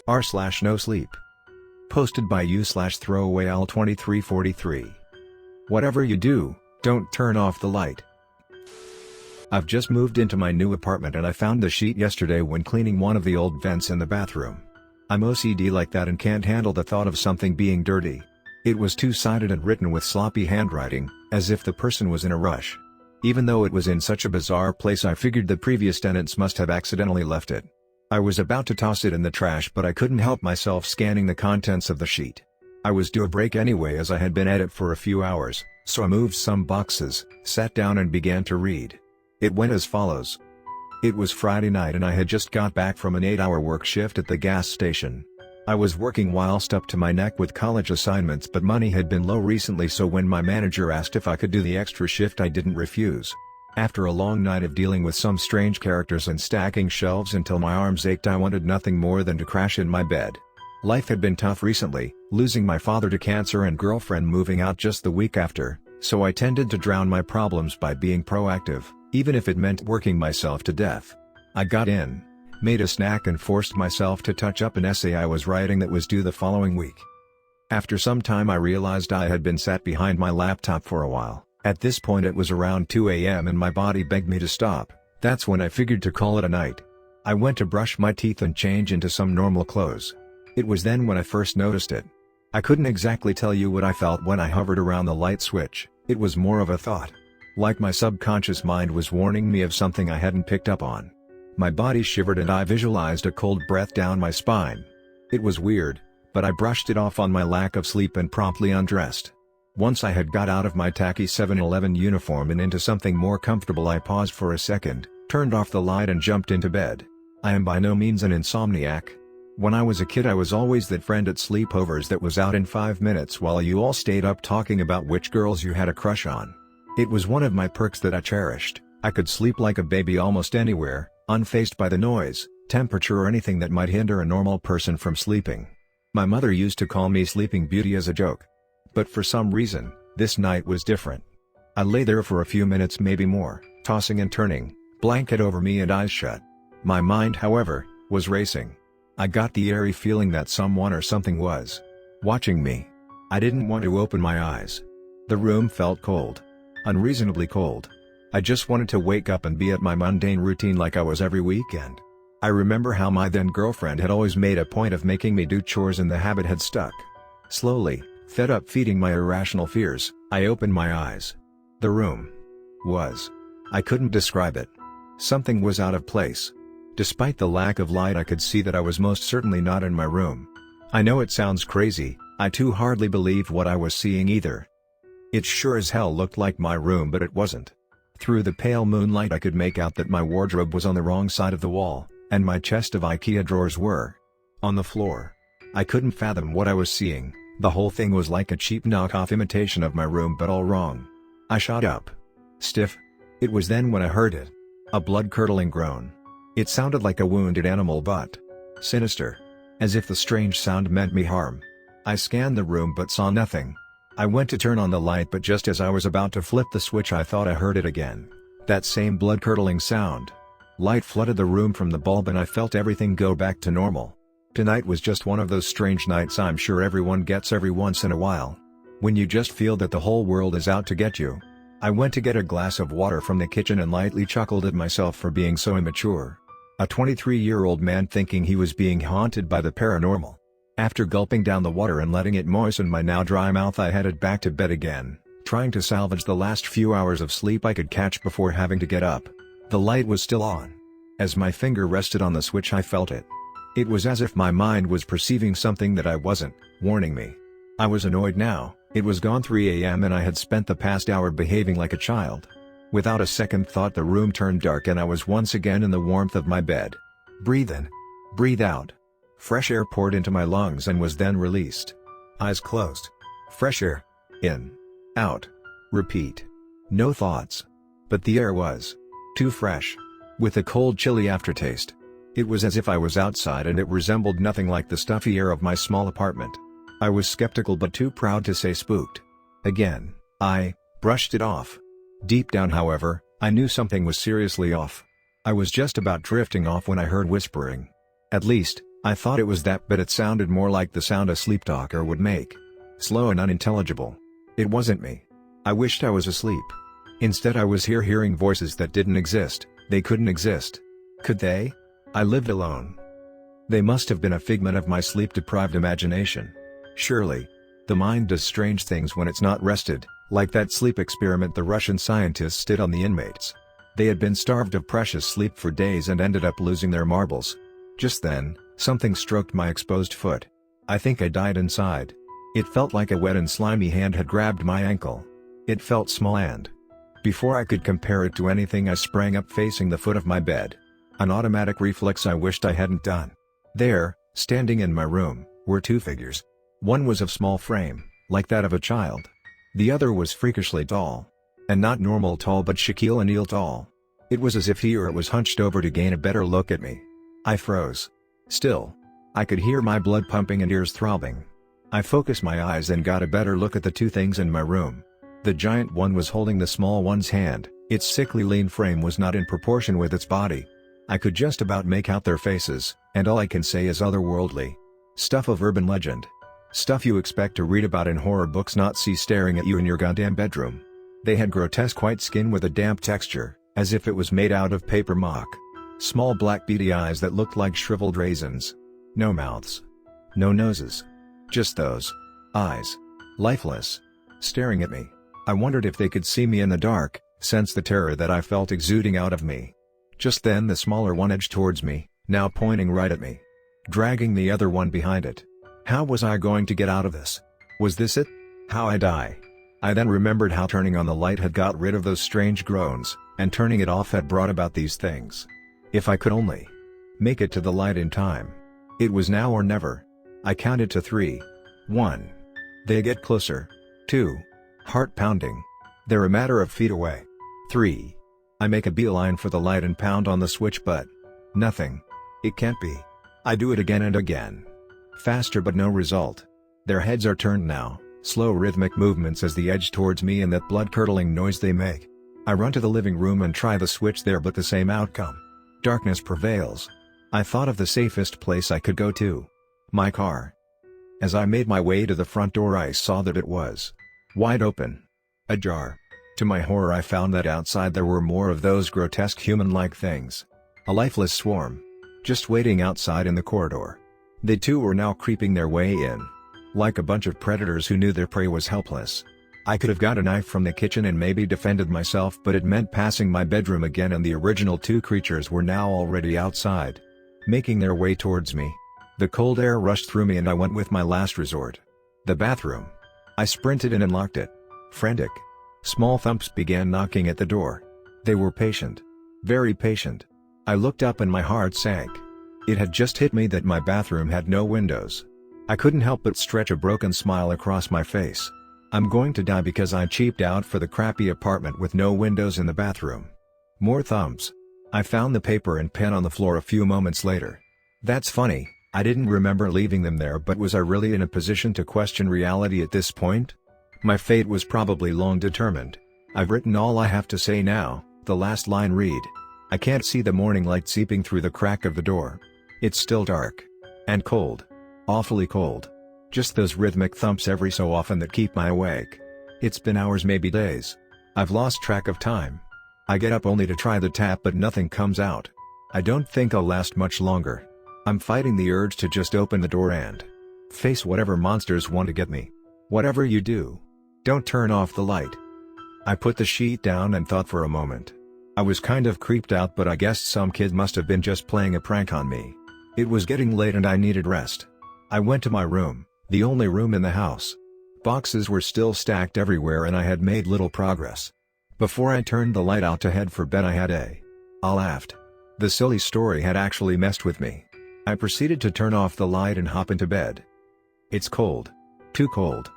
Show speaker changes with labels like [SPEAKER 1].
[SPEAKER 1] r/NoSleep. Posted by u/throwawayal2343. Whatever you do, don't turn off the light. I've just moved into my new apartment and I found the sheet yesterday when cleaning one of the old vents in the bathroom. I'm OCD like that and can't handle the thought of something being dirty. It was two-sided and written with sloppy handwriting, as if the person was in a rush. Even though it was in such a bizarre place, I figured the previous tenants must have accidentally left it. I was about to toss it in the trash, but I couldn't help myself scanning the contents of the sheet. I was due a break anyway as I had been at it for a few hours, so I moved some boxes, sat down and began to read. It went as follows. It was Friday night and I had just got back from an 8-hour work shift at the gas station. I was working whilst up to my neck with college assignments, but money had been low recently, so when my manager asked if I could do the extra shift I didn't refuse. After a long night of dealing with some strange characters and stacking shelves until my arms ached, I wanted nothing more than to crash in my bed. Life had been tough recently, losing my father to cancer and girlfriend moving out just the week after, so I tended to drown my problems by being proactive, even if it meant working myself to death. I got in, made a snack and forced myself to touch up an essay I was writing that was due the following week. After some time I realized I had been sat behind my laptop for a while. At this point it was around 2 a.m. and my body begged me to stop. That's when I figured to call it a night. I went to brush my teeth and change into some normal clothes. It was then when I first noticed it. I couldn't exactly tell you what I felt when I hovered around the light switch. It was more of a thought. Like my subconscious mind was warning me of something I hadn't picked up on. My body shivered and I visualized a cold breath down my spine. It was weird, but I brushed it off on my lack of sleep and promptly undressed. Once I had got out of my tacky 7-Eleven uniform and into something more comfortable, I paused for a second, turned off the light and jumped into bed. I am by no means an insomniac. When I was a kid I was always that friend at sleepovers that was out in 5 minutes while you all stayed up talking about which girls you had a crush on. It was one of my perks that I cherished. I could sleep like a baby almost anywhere, unfazed by the noise, temperature or anything that might hinder a normal person from sleeping. My mother used to call me Sleeping Beauty as a joke. But for some reason, this night was different. I lay there for a few minutes, maybe more, tossing and turning, blanket over me and eyes shut. My mind, however, was racing. I got the eerie feeling that someone or something was watching me. I didn't want to open my eyes. The room felt cold. Unreasonably cold. I just wanted to wake up and be at my mundane routine like I was every weekend. I remember how my then girlfriend had always made a point of making me do chores and the habit had stuck. Slowly, fed up feeding my irrational fears, I opened my eyes. The room was. I couldn't describe it. Something was out of place. Despite the lack of light I could see that I was most certainly not in my room. I know it sounds crazy, I too hardly believed what I was seeing either. It sure as hell looked like my room, but it wasn't. Through the pale moonlight I could make out that my wardrobe was on the wrong side of the wall, and my chest of IKEA drawers were on the floor. I couldn't fathom what I was seeing. The whole thing was like a cheap knockoff imitation of my room, but all wrong. I shot up. Stiff. It was then when I heard it. A blood-curdling groan. It sounded like a wounded animal, but sinister. As if the strange sound meant me harm. I scanned the room but saw nothing. I went to turn on the light, but just as I was about to flip the switch I thought I heard it again. That same blood-curdling sound. Light flooded the room from the bulb and I felt everything go back to normal. Tonight was just one of those strange nights I'm sure everyone gets every once in a while. When you just feel that the whole world is out to get you. I went to get a glass of water from the kitchen and lightly chuckled at myself for being so immature. A 23-year-old man thinking he was being haunted by the paranormal. After gulping down the water and letting it moisten my now dry mouth, I headed back to bed again, trying to salvage the last few hours of sleep I could catch before having to get up. The light was still on. As my finger rested on the switch I felt it. It was as if my mind was perceiving something that I wasn't, warning me. I was annoyed now. It was gone 3 a.m. and I had spent the past hour behaving like a child. Without a second thought the room turned dark and I was once again in the warmth of my bed. Breathe in. Breathe out. Fresh air poured into my lungs and was then released. Eyes closed. Fresh air. In. Out. Repeat. No thoughts. But the air was too fresh. With a cold, chilly aftertaste. It was as if I was outside and it resembled nothing like the stuffy air of my small apartment. I was skeptical but too proud to say spooked. Again, I brushed it off. Deep down, however, I knew something was seriously off. I was just about drifting off when I heard whispering. At least, I thought it was that, but it sounded more like the sound a sleepwalker would make. Slow and unintelligible. It wasn't me. I wished I was asleep. Instead, I was hearing voices that didn't exist. They couldn't exist. Could they? I lived alone. They must have been a figment of my sleep-deprived imagination. Surely. The mind does strange things when it's not rested, like that sleep experiment the Russian scientists did on the inmates. They had been starved of precious sleep for days and ended up losing their marbles. Just then, something stroked my exposed foot. I think I died inside. It felt like a wet and slimy hand had grabbed my ankle. It felt small and... Before I could compare it to anything, I sprang up facing the foot of my bed. An automatic reflex I wished I hadn't done. There, standing in my room, were two figures. One was of small frame, like that of a child. The other was freakishly tall. And not normal tall but Shaquille O'Neal tall. It was as if he or it was hunched over to gain a better look at me. I froze. Still. I could hear my blood pumping and ears throbbing. I focused my eyes and got a better look at the two things in my room. The giant one was holding the small one's hand. Its sickly lean frame was not in proportion with its body. I could just about make out their faces, and all I can say is otherworldly. Stuff of urban legend. Stuff you expect to read about in horror books, not see staring at you in your goddamn bedroom. They had grotesque white skin with a damp texture, as if it was made out of paper mock. Small black beady eyes that looked like shriveled raisins. No mouths. No noses. Just those eyes. Lifeless. Staring at me. I wondered if they could see me in the dark, sense the terror that I felt exuding out of me. Just then the smaller one edged towards me, now pointing right at me. Dragging the other one behind it. How was I going to get out of this? Was this it? How I'd die? I then remembered how turning on the light had got rid of those strange groans, and turning it off had brought about these things. If I could only make it to the light in time. It was now or never. I counted to 3. 1. They get closer. 2. Heart pounding. They're a matter of feet away. 3. I make a beeline for the light and pound on the switch, but nothing. It can't be. I do it again and again. Faster but no result. Their heads are turned now, slow rhythmic movements as they edge towards me and that blood-curdling noise they make. I run to the living room and try the switch there, but the same outcome. Darkness prevails. I thought of the safest place I could go to. My car. As I made my way to the front door, I saw that it was wide open. Ajar. To my horror, I found that outside there were more of those grotesque human-like things. A lifeless swarm. Just waiting outside in the corridor. They too were now creeping their way in. Like a bunch of predators who knew their prey was helpless. I could have got a knife from the kitchen and maybe defended myself, but it meant passing my bedroom again, and the original two creatures were now already outside. Making their way towards me. The cold air rushed through me and I went with my last resort. The bathroom. I sprinted in and locked it. Frantic. Small thumps began knocking at the door. They were patient. Very patient. I looked up and my heart sank. It had just hit me that my bathroom had no windows. I couldn't help but stretch a broken smile across my face. I'm going to die because I cheaped out for the crappy apartment with no windows in the bathroom. More thumps. I found the paper and pen on the floor a few moments later. That's funny, I didn't remember leaving them there, but was I really in a position to question reality at this point? My fate was probably long determined. I've written all I have to say now. The last line read. I can't see the morning light seeping through the crack of the door. It's still dark. And cold. Awfully cold. Just those rhythmic thumps every so often that keep me awake. It's been hours, maybe days. I've lost track of time. I get up only to try the tap, but nothing comes out. I don't think I'll last much longer. I'm fighting the urge to just open the door and face whatever monsters want to get me. Whatever you do, don't turn off the light. I put the sheet down and thought for a moment. I was kind of creeped out, but I guessed some kid must have been just playing a prank on me. It was getting late and I needed rest. I went to my room, the only room in the house. Boxes were still stacked everywhere and I had made little progress. Before I turned the light out to head for bed, I laughed. The silly story had actually messed with me. I proceeded to turn off the light and hop into bed. It's cold. Too cold.